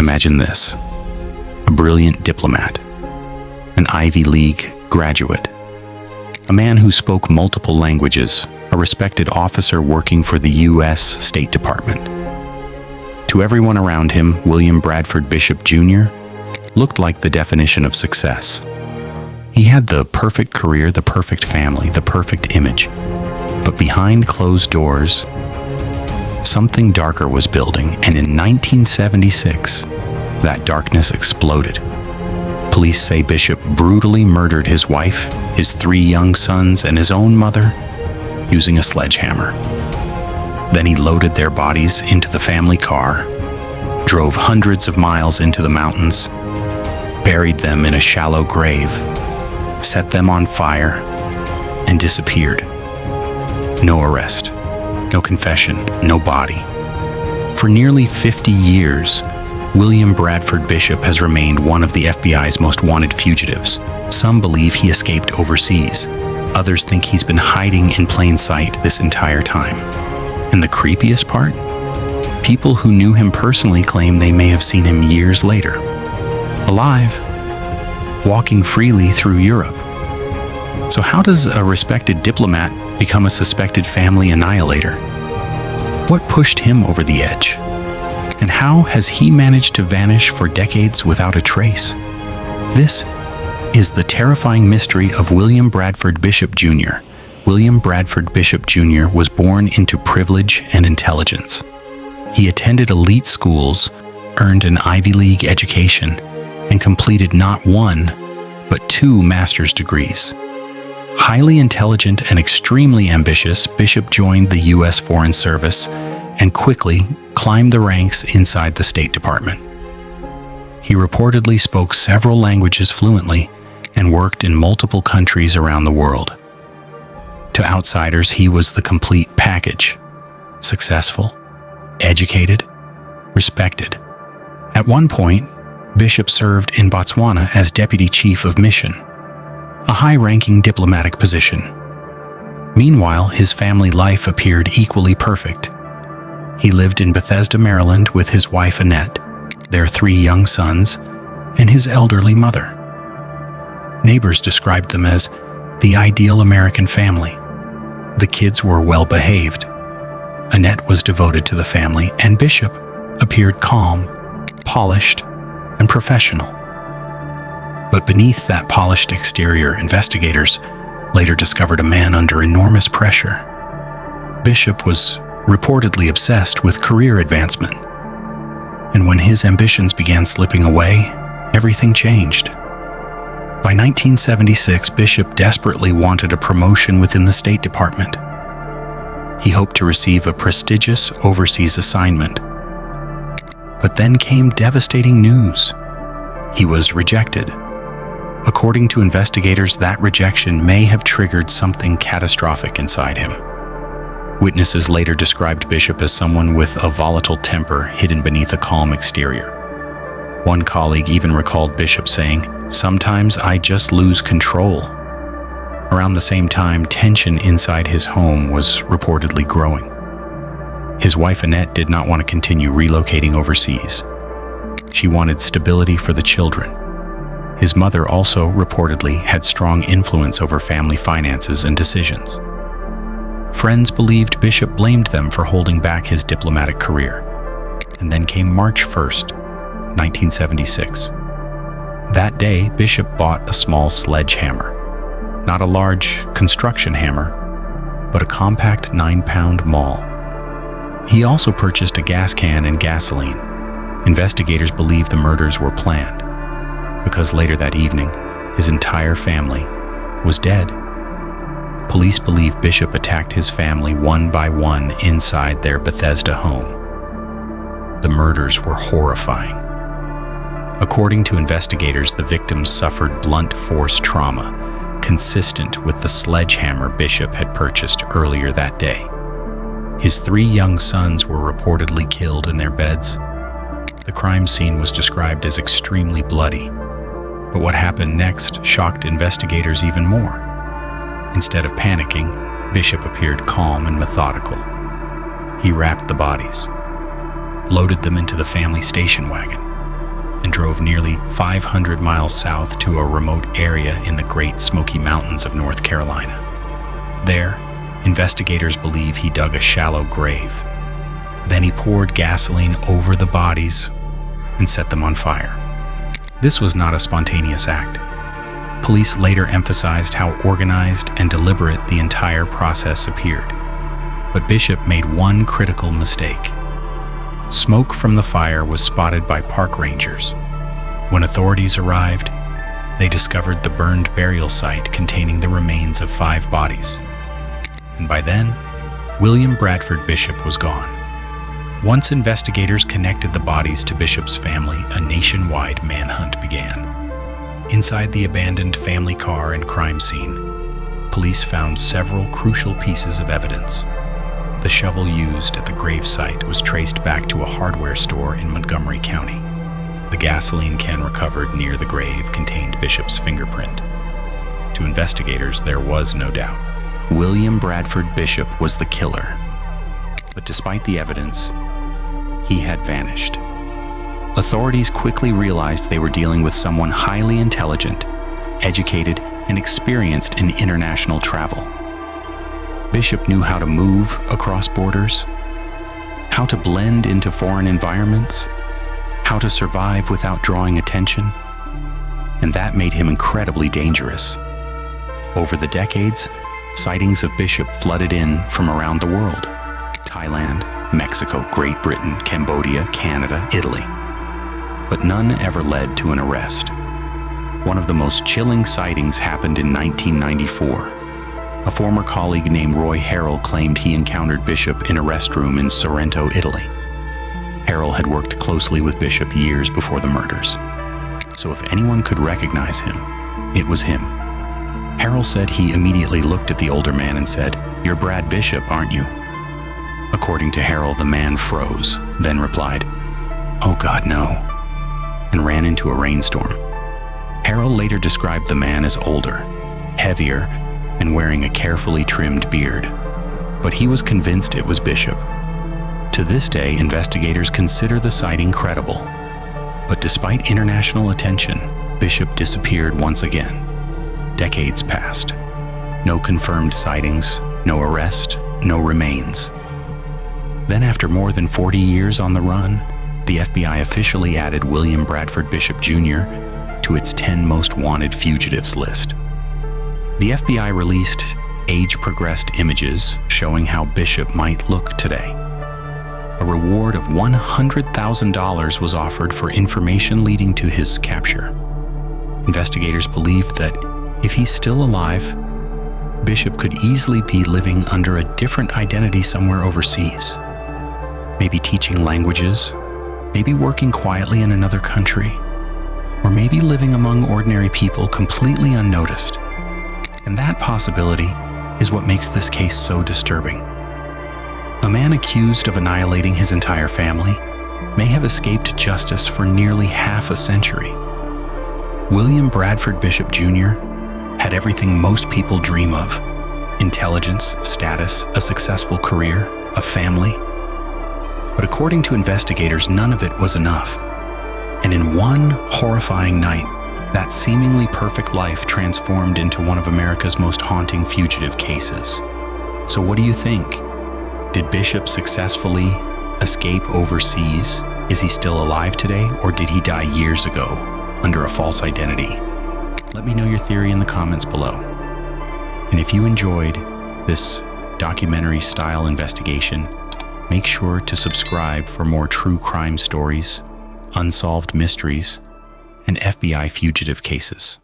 Imagine this: a brilliant diplomat, an Ivy League graduate, a man who spoke multiple languages, a respected officer working for the U.S. State Department. To everyone around him, William Bradford Bishop Jr. looked like the definition of success. He had the perfect career, the perfect family, the perfect image. But behind closed doors, something darker was building, and in 1976, that darkness exploded. Police say Bishop brutally murdered his wife, his 3 young sons, and his own mother using a sledgehammer. Then he loaded their bodies into the family car, drove hundreds of miles into the mountains, buried them in a shallow grave, set them on fire, and disappeared. No arrest, no confession, no body. For nearly 50 years, William Bradford Bishop has remained one of the FBI's most wanted fugitives. Some believe he escaped overseas. Others think he's been hiding in plain sight this entire time. And the creepiest part? People who knew him personally claim they may have seen him years later, alive, walking freely through Europe. So how does a respected diplomat become a suspected family annihilator? What pushed him over the edge? And how has he managed to vanish for decades without a trace? This is the terrifying mystery of William Bradford Bishop Jr. William Bradford Bishop Jr. was born into privilege and intelligence. He attended elite schools, earned an Ivy League education, and completed not 1, but 2 master's degrees. Highly intelligent and extremely ambitious, Bishop joined the U.S. Foreign Service and quickly climbed the ranks inside the State Department. He reportedly spoke several languages fluently and worked in multiple countries around the world. To outsiders, he was the complete package: successful, educated, respected. At one point, Bishop served in Botswana as Deputy Chief of Mission, a high-ranking diplomatic position. Meanwhile, his family life appeared equally perfect. He lived in Bethesda, Maryland with his wife Annette, their 3 young sons, and his elderly mother. Neighbors described them as the ideal American family. The kids were well-behaved. Annette was devoted to the family, and Bishop appeared calm, polished, and professional. But beneath that polished exterior, investigators later discovered a man under enormous pressure. Bishop was reportedly obsessed with career advancement. And when his ambitions began slipping away, everything changed. By 1976, Bishop desperately wanted a promotion within the State Department. He hoped to receive a prestigious overseas assignment. But then came devastating news. He was rejected. According to investigators, that rejection may have triggered something catastrophic inside him. Witnesses later described Bishop as someone with a volatile temper hidden beneath a calm exterior. One colleague even recalled Bishop saying, "Sometimes I just lose control." Around the same time, tension inside his home was reportedly growing. His wife Annette did not want to continue relocating overseas. She wanted stability for the children. His mother also reportedly had strong influence over family finances and decisions. Friends believed Bishop blamed them for holding back his diplomatic career. And then came March 1st, 1976. That day, Bishop bought a small sledgehammer. Not a large construction hammer, but a compact 9-pound maul. He also purchased a gas can and gasoline. Investigators believe the murders were planned, because later that evening, his entire family was dead. Police believe Bishop attacked his family one by one inside their Bethesda home. The murders were horrifying. According to investigators, the victims suffered blunt force trauma, consistent with the sledgehammer Bishop had purchased earlier that day. His 3 young sons were reportedly killed in their beds. The crime scene was described as extremely bloody, but what happened next shocked investigators even more. Instead of panicking, Bishop appeared calm and methodical. He wrapped the bodies, loaded them into the family station wagon, and drove nearly 500 miles south to a remote area in the Great Smoky Mountains of North Carolina. There, investigators believe he dug a shallow grave. Then he poured gasoline over the bodies and set them on fire. This was not a spontaneous act. Police later emphasized how organized and deliberate the entire process appeared. But Bishop made one critical mistake. Smoke from the fire was spotted by park rangers. When authorities arrived, they discovered the burned burial site containing the remains of 5 bodies. And by then, William Bradford Bishop was gone. Once investigators connected the bodies to Bishop's family, a nationwide manhunt began. Inside the abandoned family car and crime scene, police found several crucial pieces of evidence. The shovel used at the gravesite was traced back to a hardware store in Montgomery County. The gasoline can recovered near the grave contained Bishop's fingerprint. To investigators, there was no doubt. William Bradford Bishop was the killer. But despite the evidence, he had vanished. Authorities quickly realized they were dealing with someone highly intelligent, educated, and experienced in international travel. Bishop knew how to move across borders, how to blend into foreign environments, how to survive without drawing attention, and that made him incredibly dangerous. Over the decades, sightings of Bishop flooded in from around the world: Thailand, Mexico, Great Britain, Cambodia, Canada, Italy. But none ever led to an arrest. One of the most chilling sightings happened in 1994. A former colleague named Roy Harrell claimed he encountered Bishop in a restroom in Sorrento, Italy. Harrell had worked closely with Bishop years before the murders. So if anyone could recognize him, it was him. Harrell said he immediately looked at the older man and said, "You're Brad Bishop, aren't you?" According to Harrell, the man froze, then replied, "Oh God, no," and ran into a rainstorm. Harrell later described the man as older, heavier, and wearing a carefully trimmed beard. But he was convinced it was Bishop. To this day, investigators consider the sighting credible. But despite international attention, Bishop disappeared once again. Decades passed. No confirmed sightings, no arrest, no remains. Then after more than 40 years on the run, the FBI officially added William Bradford Bishop Jr. to its 10 most wanted fugitives list. The FBI released age-progressed images showing how Bishop might look today. A reward of $100,000 was offered for information leading to his capture. Investigators believed that if he's still alive, Bishop could easily be living under a different identity somewhere overseas. Maybe teaching languages, maybe working quietly in another country, or maybe living among ordinary people completely unnoticed. And that possibility is what makes this case so disturbing. A man accused of annihilating his entire family may have escaped justice for nearly half a century. William Bradford Bishop Jr. had everything most people dream of: intelligence, status, a successful career, a family. But according to investigators, none of it was enough. And in one horrifying night, that seemingly perfect life transformed into one of America's most haunting fugitive cases. So what do you think? Did Bishop successfully escape overseas? Is he still alive today, or did he die years ago under a false identity? Let me know your theory in the comments below. And if you enjoyed this documentary-style investigation, make sure to subscribe for more true crime stories, unsolved mysteries, and FBI fugitive cases.